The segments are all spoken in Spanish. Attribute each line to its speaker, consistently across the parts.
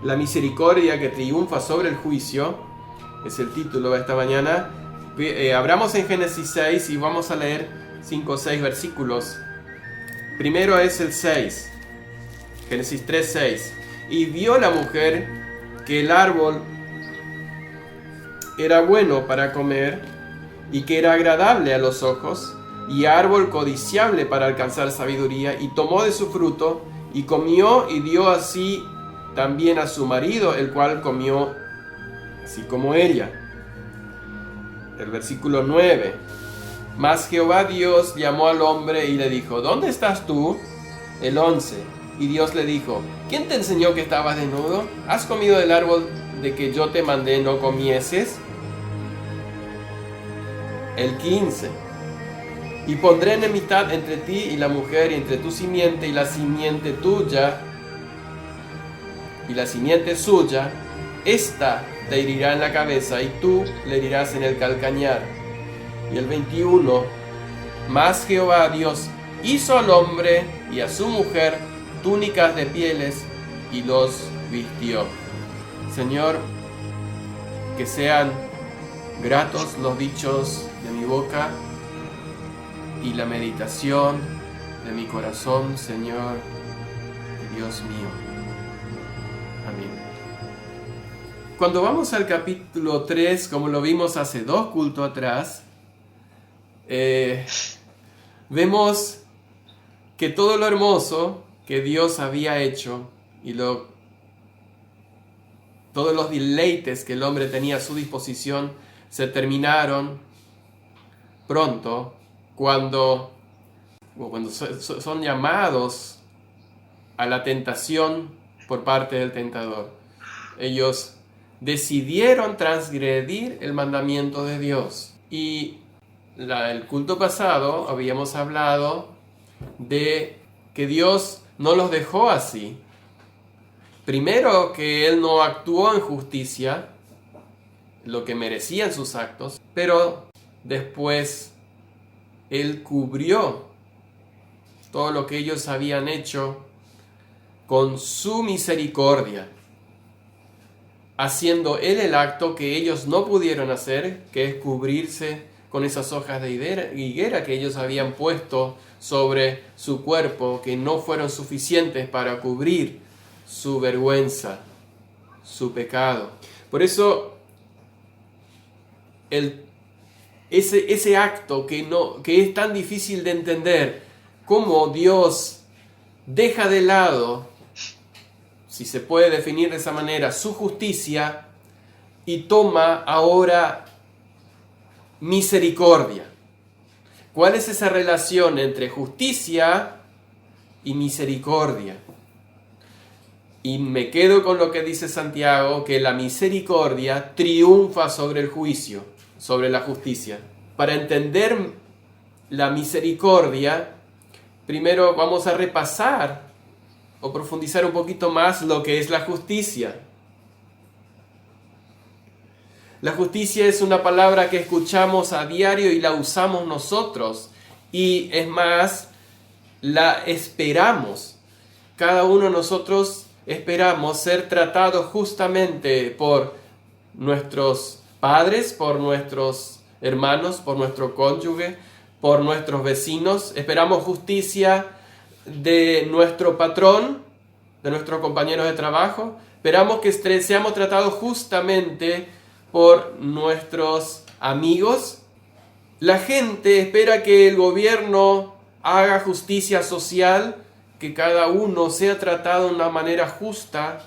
Speaker 1: La misericordia que triunfa sobre el juicio, es el título de esta mañana. Abramos en Génesis 6 y vamos a leer 5 o 6 versículos. Primero es el 6, Génesis 3, 6. Y vio la mujer que el árbol era bueno para comer y que era agradable a los ojos y árbol codiciable para alcanzar sabiduría, y tomó de su fruto y comió y dio así también a su marido, el cual comió así como ella. El versículo 9. Mas Jehová Dios llamó al hombre y le dijo: ¿Dónde estás tú? El 11. Y Dios le dijo: ¿Quién te enseñó que estabas desnudo? ¿Has comido del árbol de que yo te mandé no comieses? El 15. Y pondré enemistad entre ti y la mujer, y entre tu simiente y la simiente tuya, y la simiente suya. Esta te herirá en la cabeza, y tú le herirás en el calcañar. Y el 21. Mas Jehová Dios hizo al hombre y a su mujer túnicas de pieles y los vistió. Señor, que sean gratos los dichos de mi boca y la meditación de mi corazón, Señor, Dios mío. Amén. Cuando vamos al capítulo 3, como lo vimos hace 2 cultos atrás, vemos que todo lo hermoso que Dios había hecho y todos los deleites que el hombre tenía a su disposición se terminaron pronto cuando son llamados a la tentación por parte del tentador. Ellos decidieron transgredir el mandamiento de Dios. Y el culto pasado habíamos hablado de que Dios no los dejó así. Primero, que Él no actuó en justicia, lo que merecían sus actos, pero después Él cubrió todo lo que ellos habían hecho con su misericordia, haciendo Él el acto que ellos no pudieron hacer, que es cubrirse con esas hojas de higuera que ellos habían puesto sobre su cuerpo, que no fueron suficientes para cubrir su vergüenza, su pecado. Por eso, ese acto que es tan difícil de entender, cómo Dios deja de lado, si se puede definir de esa manera, su justicia, y toma ahora misericordia. ¿Cuál es esa relación entre justicia y misericordia? Y me quedo con lo que dice Santiago, que la misericordia triunfa sobre el juicio, sobre la justicia. Para entender la misericordia, primero vamos a repasar o profundizar un poquito más lo que es la justicia. La justicia es una palabra que escuchamos a diario y la usamos nosotros. Y es más, la esperamos. Cada uno de nosotros esperamos ser tratados justamente por nuestros padres, por nuestros hermanos, por nuestro cónyuge, por nuestros vecinos. Esperamos justicia de nuestro patrón, de nuestros compañeros de trabajo. Esperamos que seamos tratados justamente por nuestros amigos. La gente espera que el gobierno haga justicia social, que cada uno sea tratado de una manera justa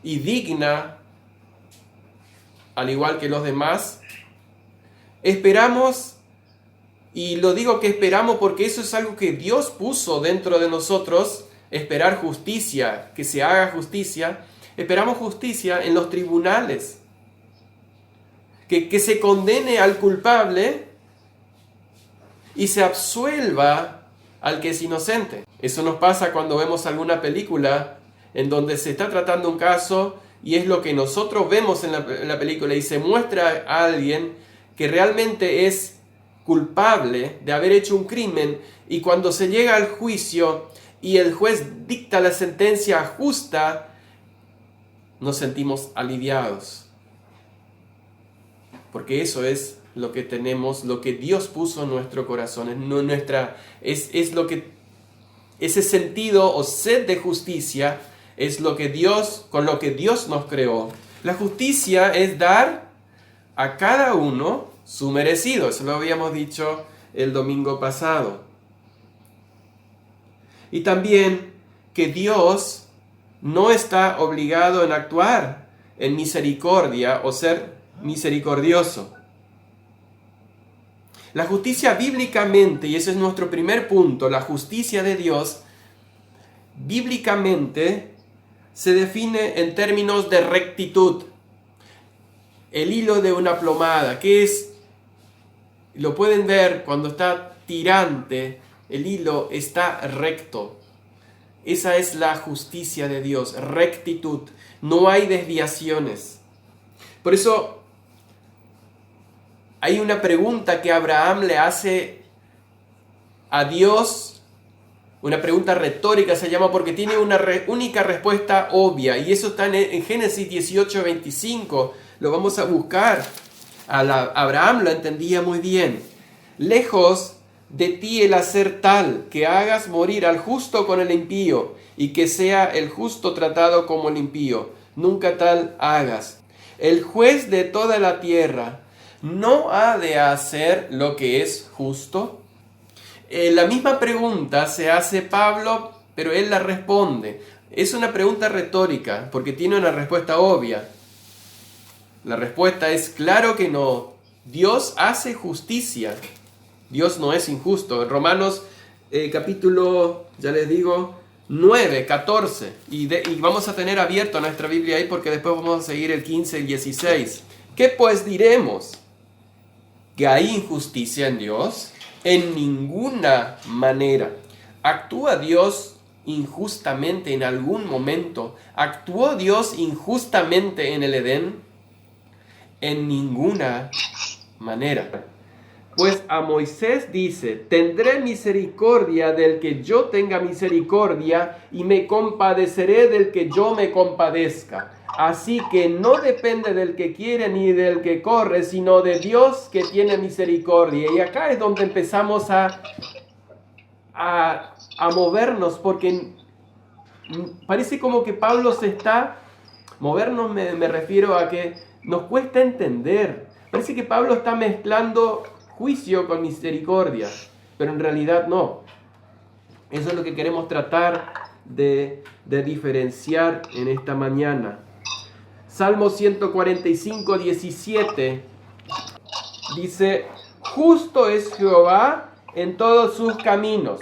Speaker 1: y digna, al igual que los demás. Esperamos, y lo digo que esperamos porque eso es algo que Dios puso dentro de nosotros, esperar justicia, que se haga justicia. Esperamos justicia en los tribunales, que se condene al culpable y se absuelva al que es inocente. Eso nos pasa cuando vemos alguna película en donde se está tratando un caso y es lo que nosotros vemos en la película, y se muestra a alguien que realmente es culpable de haber hecho un crimen, y cuando se llega al juicio y el juez dicta la sentencia justa, nos sentimos aliviados. Porque eso es lo que tenemos, lo que Dios puso en nuestro corazón, es lo que ese sentido o sed de justicia es lo que con lo que Dios nos creó. La justicia es dar a cada uno su merecido. Eso lo habíamos dicho el domingo pasado. Y también que Dios no está obligado en actuar en misericordia o ser misericordioso. La justicia bíblicamente, y ese es nuestro primer punto, la justicia de Dios, bíblicamente se define en términos de rectitud. El hilo de una plomada, que es, lo pueden ver cuando está tirante, el hilo está recto. Esa es la justicia de Dios, rectitud. No hay desviaciones. Por eso hay una pregunta que Abraham le hace a Dios, una pregunta retórica se llama, porque tiene una única respuesta obvia, y eso está en Génesis 18:25. Lo vamos a buscar. Abraham lo entendía muy bien. Lejos de ti el hacer tal, que hagas morir al justo con el impío, y que sea el justo tratado como el impío. Nunca tal hagas. El juez de toda la tierra ¿no ha de hacer lo que es justo? La misma pregunta se hace Pablo, pero él la responde. Es una pregunta retórica, porque tiene una respuesta obvia. La respuesta es claro que no. Dios hace justicia. Dios no es injusto. En Romanos capítulo, ya les digo, 9, 14. Y vamos a tener abierto nuestra Biblia ahí porque después vamos a seguir el 15 y el 16. ¿Qué pues diremos? ¿Que hay injusticia en Dios? En ninguna manera. ¿Actúa Dios injustamente en algún momento? ¿Actuó Dios injustamente en el Edén? En ninguna manera. Pues a Moisés dice: tendré misericordia del que yo tenga misericordia, y me compadeceré del que yo me compadezca. Así que no depende del que quiere ni del que corre, sino de Dios que tiene misericordia. Y acá es donde empezamos a movernos, porque parece como que Pablo se está... Movernos me refiero a que nos cuesta entender. Parece que Pablo está mezclando juicio con misericordia, pero en realidad no. Eso es lo que queremos tratar de diferenciar en esta mañana. Salmo 145, 17 dice: justo es Jehová en todos sus caminos.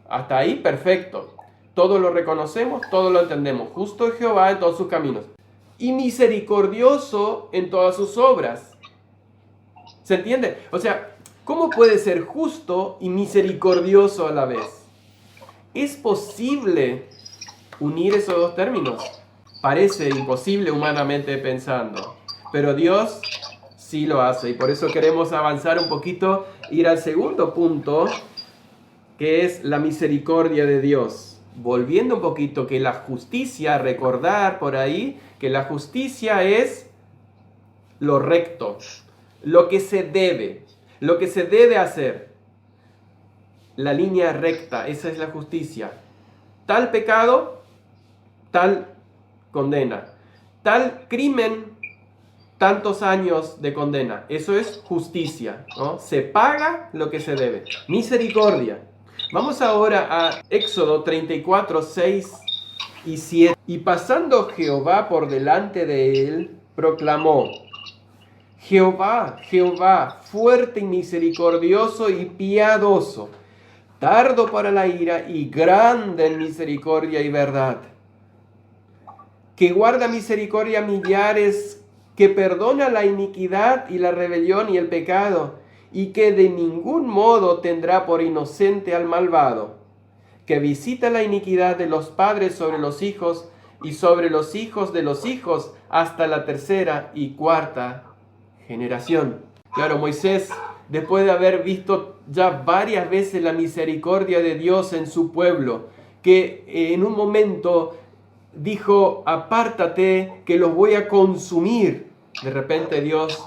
Speaker 1: Hasta ahí perfecto. Todo lo reconocemos, todo lo entendemos. Justo es Jehová en todos sus caminos. Y misericordioso en todas sus obras. ¿Se entiende? O sea, ¿cómo puede ser justo y misericordioso a la vez? ¿Es posible unir esos dos términos? Parece imposible humanamente pensando, pero Dios sí lo hace, y por eso queremos avanzar un poquito, ir al segundo punto, que es la misericordia de Dios. Volviendo un poquito, que la justicia, recordar por ahí, que la justicia es lo recto, lo que se debe hacer, la línea recta, esa es la justicia. Tal pecado, tal condena. Tal crimen, tantos años de condena. Eso es justicia, ¿no? Se paga lo que se debe. Misericordia. Vamos ahora a Éxodo 34, 6 y 7. Y pasando Jehová por delante de él, proclamó: Jehová, Jehová, fuerte y misericordioso y piadoso, tardo para la ira y grande en misericordia y verdad, que guarda misericordia a millares, que perdona la iniquidad y la rebelión y el pecado, y que de ningún modo tendrá por inocente al malvado, que visita la iniquidad de los padres sobre los hijos y sobre los hijos de los hijos hasta la tercera y cuarta generación. Claro, Moisés, después de haber visto ya varias veces la misericordia de Dios en su pueblo, que en un momento dijo, apártate que los voy a consumir. De repente Dios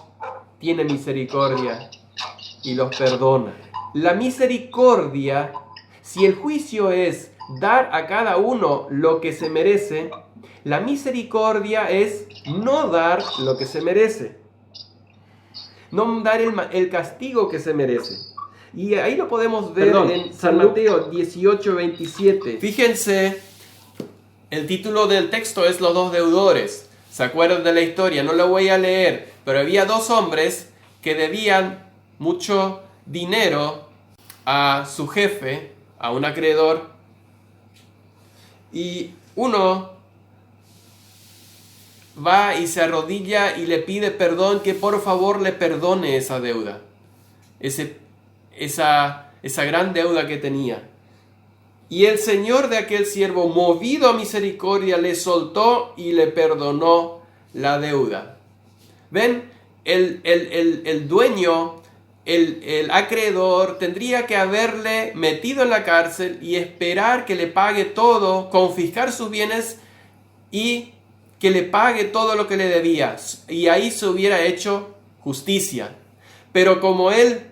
Speaker 1: tiene misericordia y los perdona. La misericordia, si el juicio es dar a cada uno lo que se merece, la misericordia es no dar lo que se merece. No dar el castigo que se merece. Y ahí lo podemos ver en San Mateo 18:27. Fíjense, el título del texto es Los dos deudores. ¿Se acuerdan de la historia? No lo voy a leer, pero había dos hombres que debían mucho dinero a su jefe, a un acreedor, y uno va y se arrodilla y le pide perdón, que por favor le perdone esa deuda, esa gran deuda que tenía. Y el señor de aquel siervo, movido a misericordia, le soltó y le perdonó la deuda. ¿Ven? El dueño, el acreedor, tendría que haberle metido en la cárcel y esperar que le pague todo, confiscar sus bienes y que le pague todo lo que le debía. Y ahí se hubiera hecho justicia. Pero como él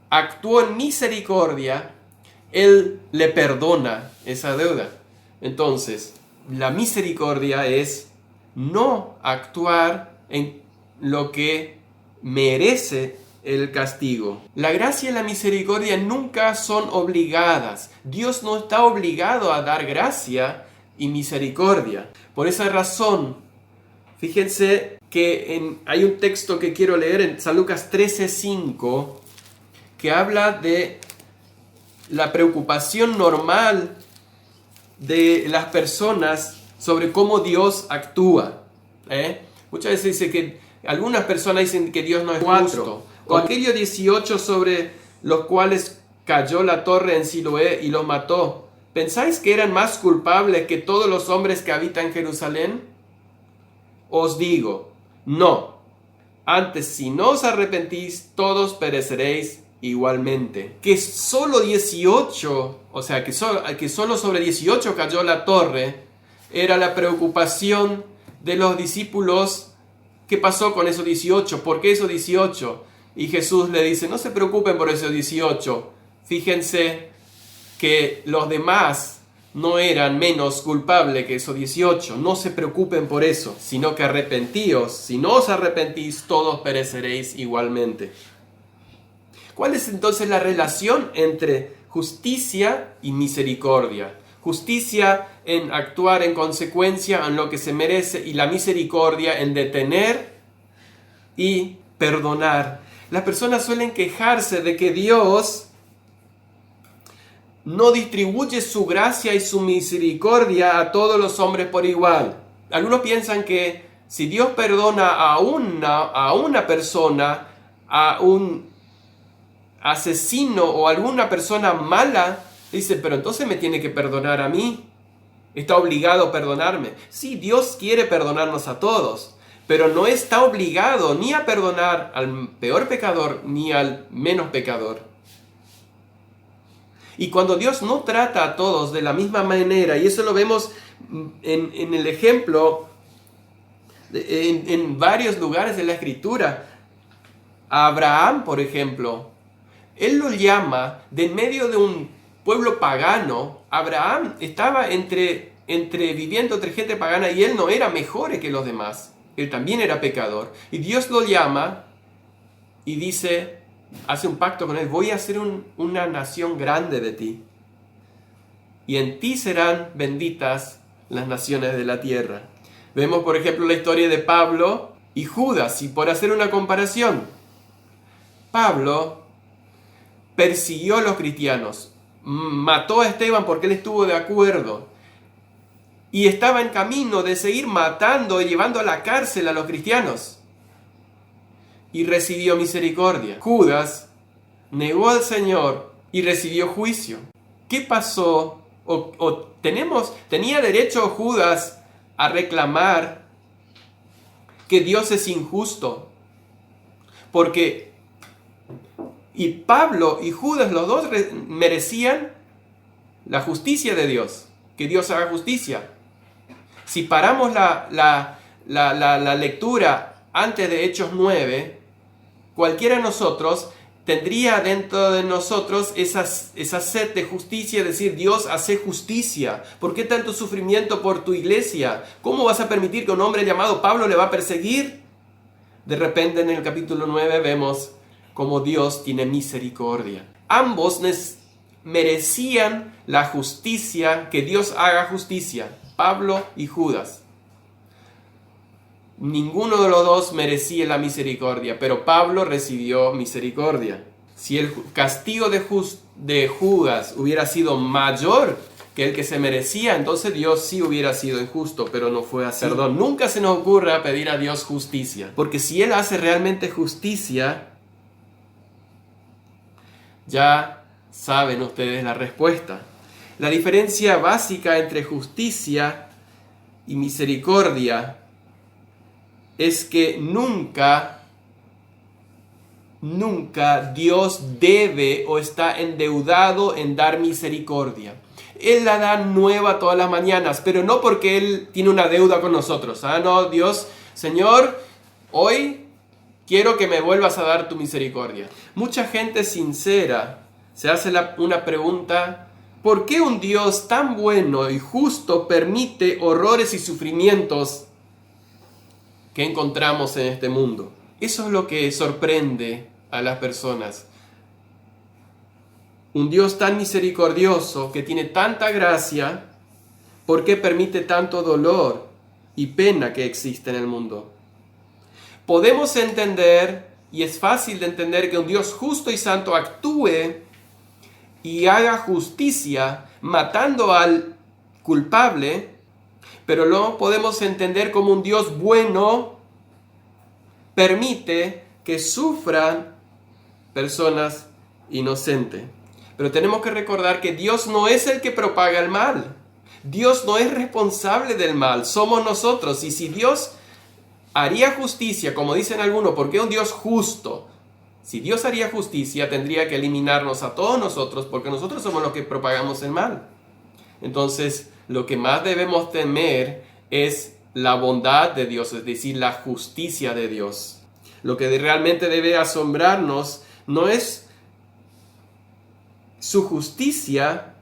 Speaker 1: actuó en misericordia, él le perdona esa deuda. Entonces, la misericordia es no actuar en lo que merece el castigo. La gracia y la misericordia nunca son obligadas. Dios no está obligado a dar gracia y misericordia. Por esa razón, fíjense que hay un texto que quiero leer en San Lucas 13:5 que habla de la preocupación normal de las personas sobre cómo Dios actúa. Muchas veces dice que algunas personas dicen que Dios no es justo. O aquellos 18 sobre los cuales cayó la torre en Siloé y los mató. ¿Pensáis que eran más culpables que todos los hombres que habitan Jerusalén? Os digo, no. Antes, si no os arrepentís, todos pereceréis igualmente. Que solo 18, o sea, que solo sobre 18 cayó la torre, era la preocupación de los discípulos. ¿Qué pasó con esos 18? ¿Por qué esos 18? Y Jesús le dice, no se preocupen por esos 18. Fíjense que los demás no eran menos culpables que esos 18. No se preocupen por eso, sino que arrepentíos. Si no os arrepentís, todos pereceréis igualmente. ¿Cuál es entonces la relación entre justicia y misericordia? Justicia en actuar en consecuencia en lo que se merece y la misericordia en detener y perdonar. Las personas suelen quejarse de que Dios no distribuye su gracia y su misericordia a todos los hombres por igual. Algunos piensan que si Dios perdona a una persona, a un asesino o alguna persona mala, dice, pero entonces me tiene que perdonar a mí. Está obligado a perdonarme. Sí, Dios quiere perdonarnos a todos, pero no está obligado ni a perdonar al peor pecador ni al menos pecador. Y cuando Dios no trata a todos de la misma manera, y eso lo vemos en el ejemplo, en varios lugares de la Escritura. A Abraham, por ejemplo, él lo llama de en medio de un pueblo pagano. Abraham estaba viviendo entre gente pagana y él no era mejor que los demás. Él también era pecador. Y Dios lo llama y dice, hace un pacto con él, voy a hacer una nación grande de ti. Y en ti serán benditas las naciones de la tierra. Vemos, por ejemplo, la historia de Pablo y Judas. Y por hacer una comparación, Pablo persiguió a los cristianos, mató a Esteban porque él estuvo de acuerdo y estaba en camino de seguir matando y llevando a la cárcel a los cristianos y recibió misericordia. Judas negó al Señor y recibió juicio. ¿Qué pasó? ¿Tenía derecho Judas a reclamar que Dios es injusto? Porque y Pablo y Judas, los dos merecían la justicia de Dios, que Dios haga justicia. Si paramos la lectura antes de Hechos 9, cualquiera de nosotros tendría dentro de nosotros esa sed de justicia, es decir, Dios hace justicia. ¿Por qué tanto sufrimiento por tu iglesia? ¿Cómo vas a permitir que un hombre llamado Pablo le va a perseguir? De repente en el capítulo 9 vemos cómo Dios tiene misericordia. Ambos merecían la justicia, que Dios haga justicia, Pablo y Judas. Ninguno de los dos merecía la misericordia, pero Pablo recibió misericordia. Si el castigo de Judas hubiera sido mayor que el que se merecía, entonces Dios sí hubiera sido injusto, pero no fue así. Perdón, nunca se nos ocurra pedir a Dios justicia, porque si Él hace realmente justicia, ya saben ustedes la respuesta. La diferencia básica entre justicia y misericordia es que nunca Dios debe o está endeudado en dar misericordia. Él la da nueva todas las mañanas, pero no porque Él tiene una deuda con nosotros. No, Dios, Señor, hoy quiero que me vuelvas a dar tu misericordia. Mucha gente sincera se hace una pregunta: ¿por qué un Dios tan bueno y justo permite horrores y sufrimientos que encontramos en este mundo? Eso es lo que sorprende a las personas. Un Dios tan misericordioso, que tiene tanta gracia, ¿por qué permite tanto dolor y pena que existe en el mundo? Podemos entender, y es fácil de entender, que un Dios justo y santo actúe y haga justicia matando al culpable, pero no podemos entender cómo un Dios bueno permite que sufran personas inocentes. Pero tenemos que recordar que Dios no es el que propaga el mal. Dios no es responsable del mal, somos nosotros. Y si Dios haría justicia, como dicen algunos, porque es un Dios justo, si Dios haría justicia, tendría que eliminarnos a todos nosotros, porque nosotros somos los que propagamos el mal. Entonces, lo que más debemos temer es la bondad de Dios, es decir, la justicia de Dios. Lo que realmente debe asombrarnos no es su justicia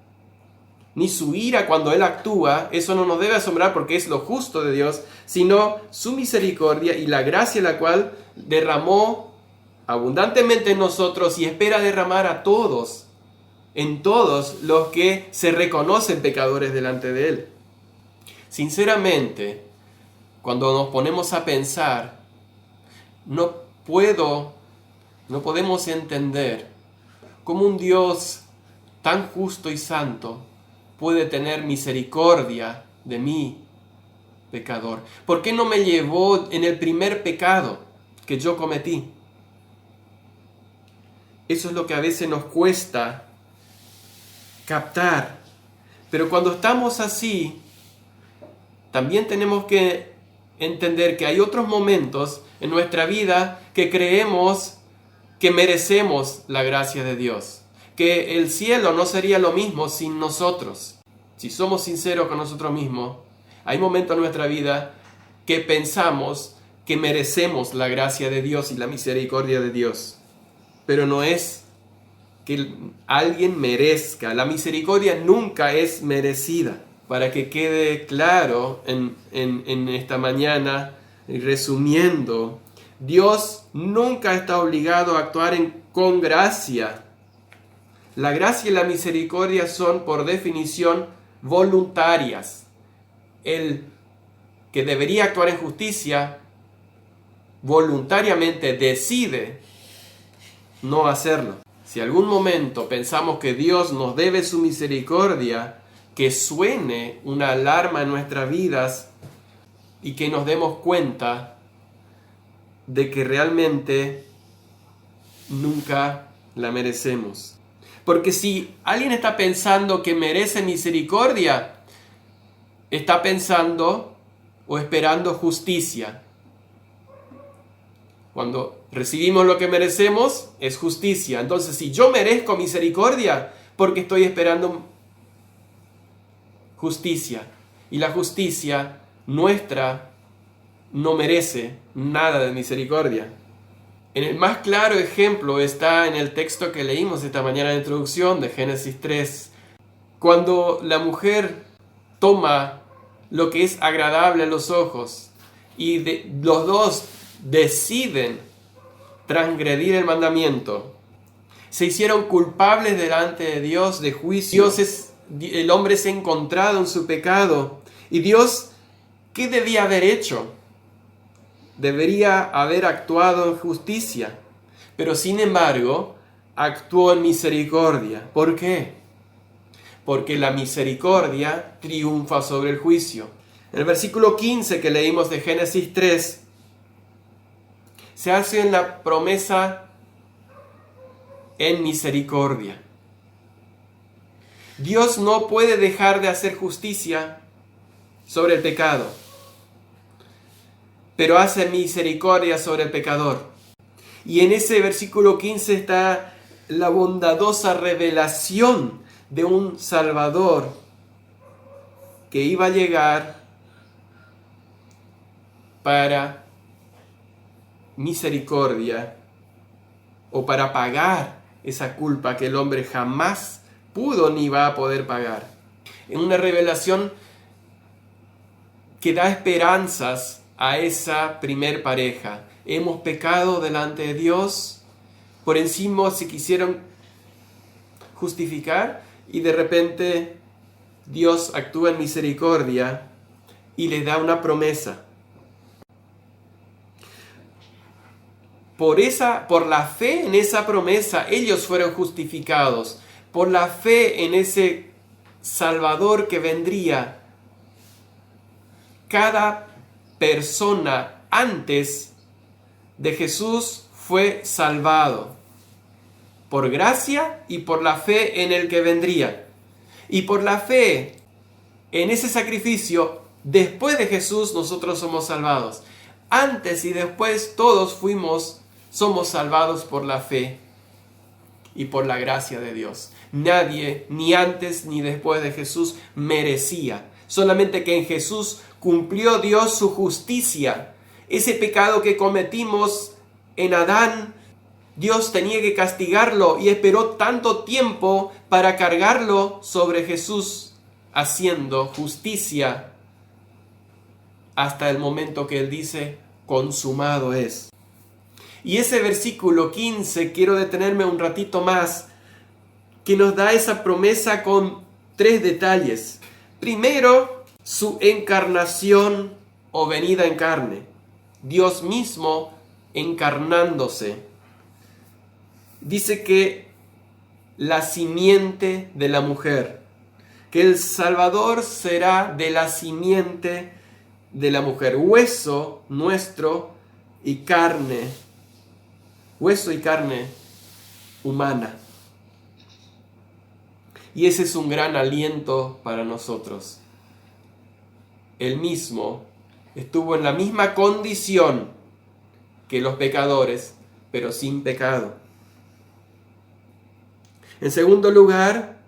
Speaker 1: ni su ira cuando Él actúa, eso no nos debe asombrar porque es lo justo de Dios, sino su misericordia y la gracia la cual derramó abundantemente en nosotros y espera derramar a todos, en todos los que se reconocen pecadores delante de Él. Sinceramente, cuando nos ponemos a pensar, no podemos entender cómo un Dios tan justo y santo puede tener misericordia de mí, pecador. ¿Por qué no me llevó en el primer pecado que yo cometí? Eso es lo que a veces nos cuesta captar. Pero cuando estamos así, también tenemos que entender que hay otros momentos en nuestra vida que creemos que merecemos la gracia de Dios. Que el cielo no sería lo mismo sin nosotros. Si somos sinceros con nosotros mismos, hay momentos en nuestra vida que pensamos que merecemos la gracia de Dios y la misericordia de Dios. Pero no es que alguien merezca. La misericordia nunca es merecida. Para que quede claro en esta mañana, resumiendo, Dios nunca está obligado a actuar con gracia. La gracia y la misericordia son, por definición, voluntarias. El que debería actuar en justicia, voluntariamente decide no hacerlo. Si algún momento pensamos que Dios nos debe su misericordia, que suene una alarma en nuestras vidas y que nos demos cuenta de que realmente nunca la merecemos. Porque si alguien está pensando que merece misericordia, está pensando o esperando justicia. Cuando recibimos lo que merecemos, es justicia. Entonces, si yo merezco misericordia, porque estoy esperando justicia. Y la justicia nuestra no merece nada de misericordia. En el más claro ejemplo está en el texto que leímos esta mañana en la introducción de Génesis 3, cuando la mujer toma lo que es agradable a los ojos y los dos deciden transgredir el mandamiento. Se hicieron culpables delante de Dios de juicio. El hombre es encontrado en su pecado. Y Dios, ¿qué debía haber hecho? Debería haber actuado en justicia. Pero sin embargo, actuó en misericordia. ¿Por qué? Porque la misericordia triunfa sobre el juicio. En el versículo 15 que leímos de Génesis 3, se hace la promesa en misericordia. Dios no puede dejar de hacer justicia sobre el pecado, pero hace misericordia sobre el pecador. Y en ese versículo 15 está la bondadosa revelación de un Salvador que iba a llegar para misericordia o para pagar esa culpa que el hombre jamás pudo ni va a poder pagar. En una revelación que da esperanzas a esa primer pareja. Hemos pecado delante de Dios, por encima se quisieron justificar y de repente Dios actúa en misericordia y les da una promesa. Por la fe en esa promesa, ellos fueron justificados. Por la fe en ese Salvador que vendría, cada persona antes de Jesús fue salvado. Por gracia y por la fe en el que vendría. Y por la fe en ese sacrificio, después de Jesús nosotros somos salvados. Antes y después todos somos salvados por la fe y por la gracia de Dios. Nadie, ni antes ni después de Jesús, merecía. Solamente que en Jesús cumplió Dios su justicia. Ese pecado que cometimos en Adán, Dios tenía que castigarlo y esperó tanto tiempo para cargarlo sobre Jesús, haciendo justicia hasta el momento que Él dice, consumado es. Y ese versículo 15, quiero detenerme un ratito más, que nos da esa promesa con 3 detalles. Primero, su encarnación o venida en carne. Dios mismo encarnándose. Dice que la simiente de la mujer, que el Salvador será de la simiente de la mujer, hueso nuestro y carne, hueso y carne humana. Y ese es un gran aliento para nosotros. Él mismo estuvo en la misma condición que los pecadores, pero sin pecado. En segundo lugar,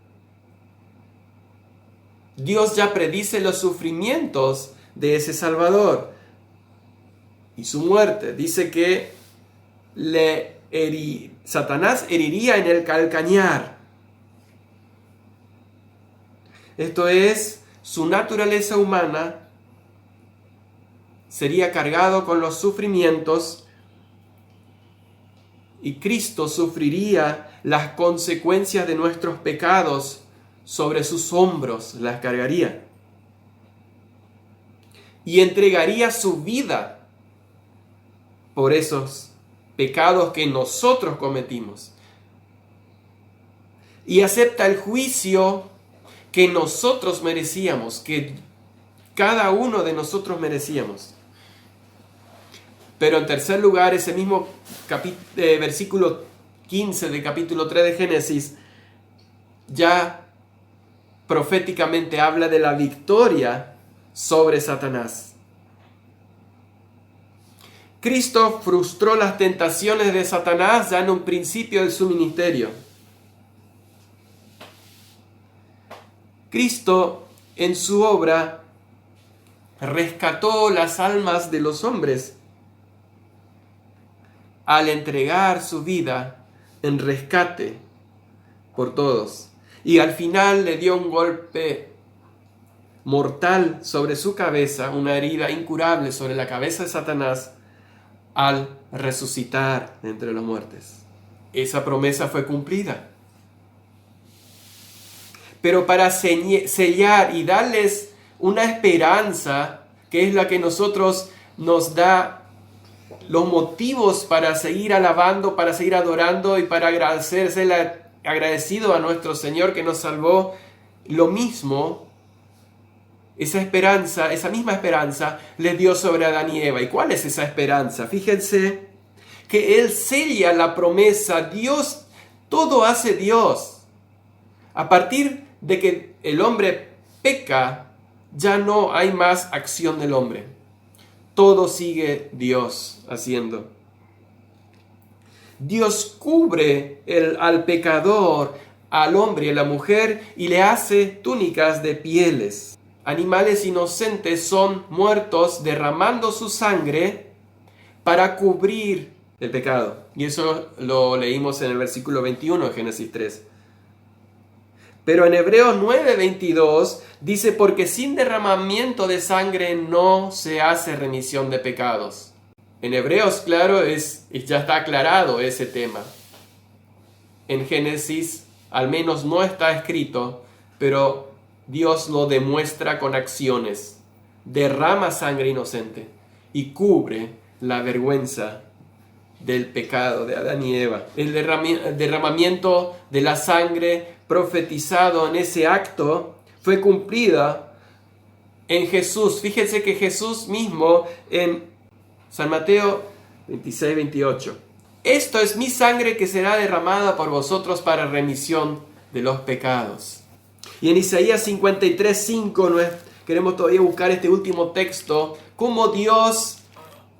Speaker 1: Dios ya predice los sufrimientos de ese Salvador y su muerte. Dice que Satanás heriría en el calcañar. Esto es, su naturaleza humana sería cargado con los sufrimientos y Cristo sufriría las consecuencias de nuestros pecados sobre sus hombros, las cargaría. Y entregaría su vida por esos pecados que nosotros cometimos. Y acepta el juicio que nosotros merecíamos, que cada uno de nosotros merecíamos. Pero en tercer lugar, ese mismo versículo 15 del capítulo 3 de Génesis ya proféticamente habla de la victoria sobre Satanás. Cristo frustró las tentaciones de Satanás ya en un principio de su ministerio. Cristo en su obra rescató las almas de los hombres al entregar su vida en rescate por todos. Y al final le dio un golpe mortal sobre su cabeza, una herida incurable sobre la cabeza de Satanás, al resucitar de entre los muertos. Esa promesa fue cumplida. Pero para sellar y darles una esperanza, que es la que nosotros nos da los motivos para seguir alabando, para seguir adorando y para agradecido a nuestro Señor que nos salvó, lo mismo, esa esperanza, esa misma esperanza le dio sobre Adán y Eva. ¿Y cuál es esa esperanza? Fíjense que Él sella la promesa. Dios, todo hace Dios. A partir de que el hombre peca, ya no hay más acción del hombre. Todo sigue Dios haciendo. Dios cubre al pecador, al hombre y a la mujer, y le hace túnicas de pieles. Animales inocentes son muertos derramando su sangre para cubrir el pecado. Y eso lo leímos en el versículo 21 de Génesis 3. Pero en Hebreos 9:22 dice, porque sin derramamiento de sangre no se hace remisión de pecados. En Hebreos, claro, ya está aclarado ese tema. En Génesis al menos no está escrito, pero Dios lo demuestra con acciones. Derrama sangre inocente y cubre la vergüenza del pecado de Adán y Eva. El derramamiento de la sangre profetizado en ese acto fue cumplida en Jesús. Fíjense que Jesús mismo en San Mateo 26:28. Esto es mi sangre que será derramada por vosotros para remisión de los pecados. Y en Isaías 53:5 queremos todavía buscar este último texto, cómo Dios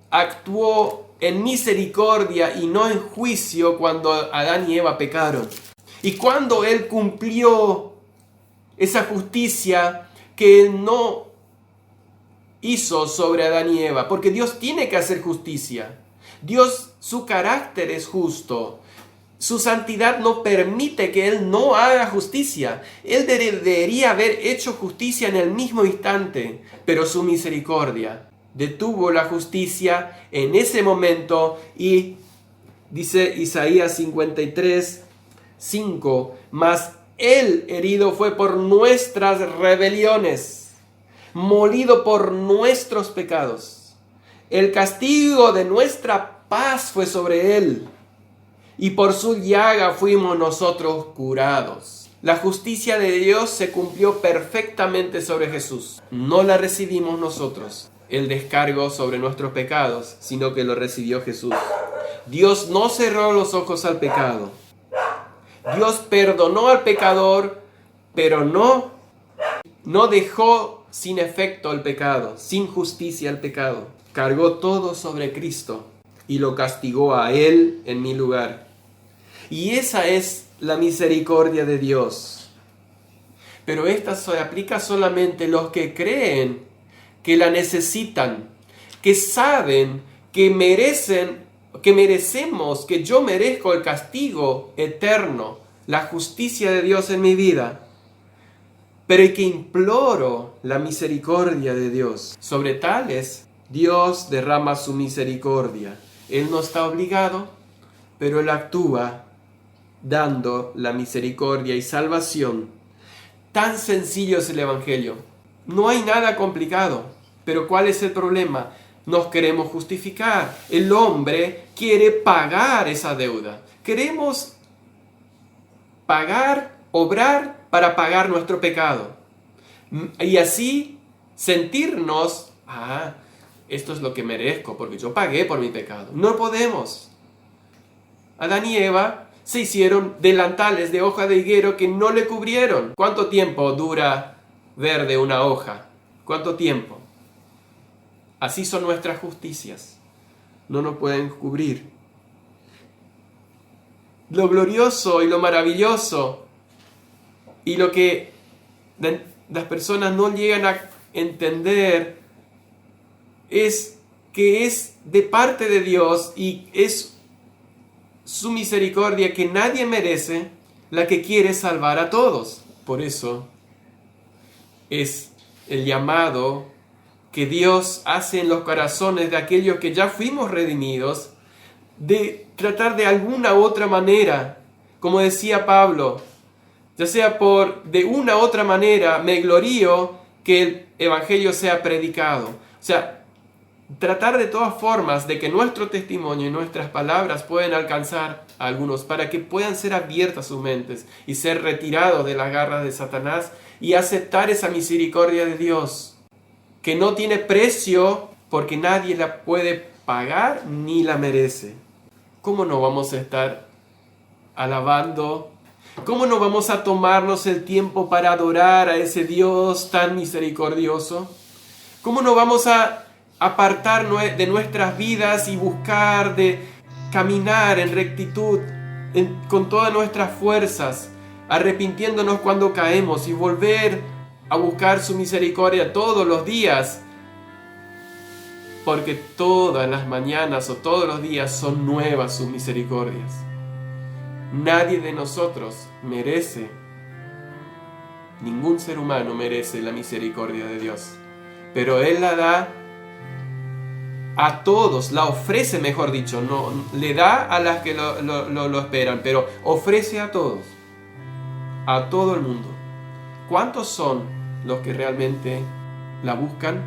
Speaker 1: actuó en misericordia y no en juicio cuando Adán y Eva pecaron. Y cuando Él cumplió esa justicia que Él no hizo sobre Adán y Eva, porque Dios tiene que hacer justicia. Dios, su carácter es justo. Su santidad no permite que Él no haga justicia. Él debería haber hecho justicia en el mismo instante, pero su misericordia detuvo la justicia en ese momento y dice Isaías 53:5, mas Él herido fue por nuestras rebeliones, molido por nuestros pecados. El castigo de nuestra paz fue sobre Él, y por su llaga fuimos nosotros curados. La justicia de Dios se cumplió perfectamente sobre Jesús. No la recibimos nosotros, el descargo sobre nuestros pecados, sino que lo recibió Jesús. Dios no cerró los ojos al pecado. Dios perdonó al pecador, pero no dejó sin efecto el pecado, sin justicia el pecado. Cargó todo sobre Cristo y lo castigó a Él en mi lugar. Y esa es la misericordia de Dios. Pero esta se aplica solamente a los que creen que la necesitan, que saben que merecemos, que yo merezco el castigo eterno, la justicia de Dios en mi vida, pero que imploro la misericordia de Dios. Sobre tales, Dios derrama su misericordia. Él no está obligado, pero Él actúa dando la misericordia y salvación. Tan sencillo es el Evangelio. No hay nada complicado. Pero ¿cuál es el problema? Nos queremos justificar. El hombre quiere pagar esa deuda. Queremos obrar para pagar nuestro pecado. Y así sentirnos, esto es lo que merezco porque yo pagué por mi pecado. No podemos. Adán y Eva se hicieron delantales de hoja de higuero que no le cubrieron. ¿Cuánto tiempo dura verde una hoja? ¿Cuánto tiempo? Así son nuestras justicias. No nos pueden cubrir. Lo glorioso y lo maravilloso y lo que las personas no llegan a entender es que es de parte de Dios y es su misericordia que nadie merece, la que quiere salvar a todos. Por eso es el llamado que Dios hace en los corazones de aquellos que ya fuimos redimidos, de tratar de alguna u otra manera, como decía Pablo, ya sea de una u otra manera, me glorío que el Evangelio sea predicado. O sea, tratar de todas formas de que nuestro testimonio y nuestras palabras puedan alcanzar a algunos para que puedan ser abiertas sus mentes y ser retirados de las garras de Satanás y aceptar esa misericordia de Dios, que no tiene precio porque nadie la puede pagar ni la merece. ¿Cómo no vamos a estar alabando? ¿Cómo no vamos a tomarnos el tiempo para adorar a ese Dios tan misericordioso? ¿Cómo no vamos a apartar de nuestras vidas y buscar de caminar en rectitud con todas nuestras fuerzas, arrepintiéndonos cuando caemos y volver a buscar su misericordia todos los días? Porque todas las mañanas o todos los días son nuevas sus misericordias. Nadie de nosotros merece, ningún ser humano merece la misericordia de Dios. Pero Él la da a todos, la ofrece, mejor dicho, no le da a las que lo esperan, pero ofrece a todos, a todo el mundo. ¿Cuántos son los que realmente la buscan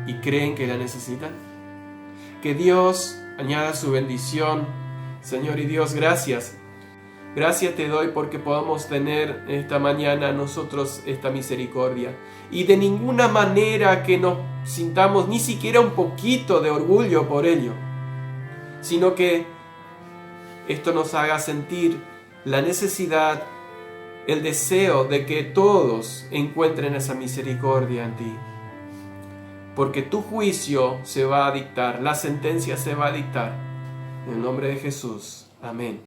Speaker 1: y creen que la necesitan? Que Dios añada su bendición. Señor y Dios, gracias. Gracias te doy porque podamos tener esta mañana nosotros esta misericordia. Y de ninguna manera que nos sintamos ni siquiera un poquito de orgullo por ello, sino que esto nos haga sentir la necesidad, el deseo de que todos encuentren esa misericordia en ti. Porque tu juicio se va a dictar, la sentencia se va a dictar. En el nombre de Jesús. Amén.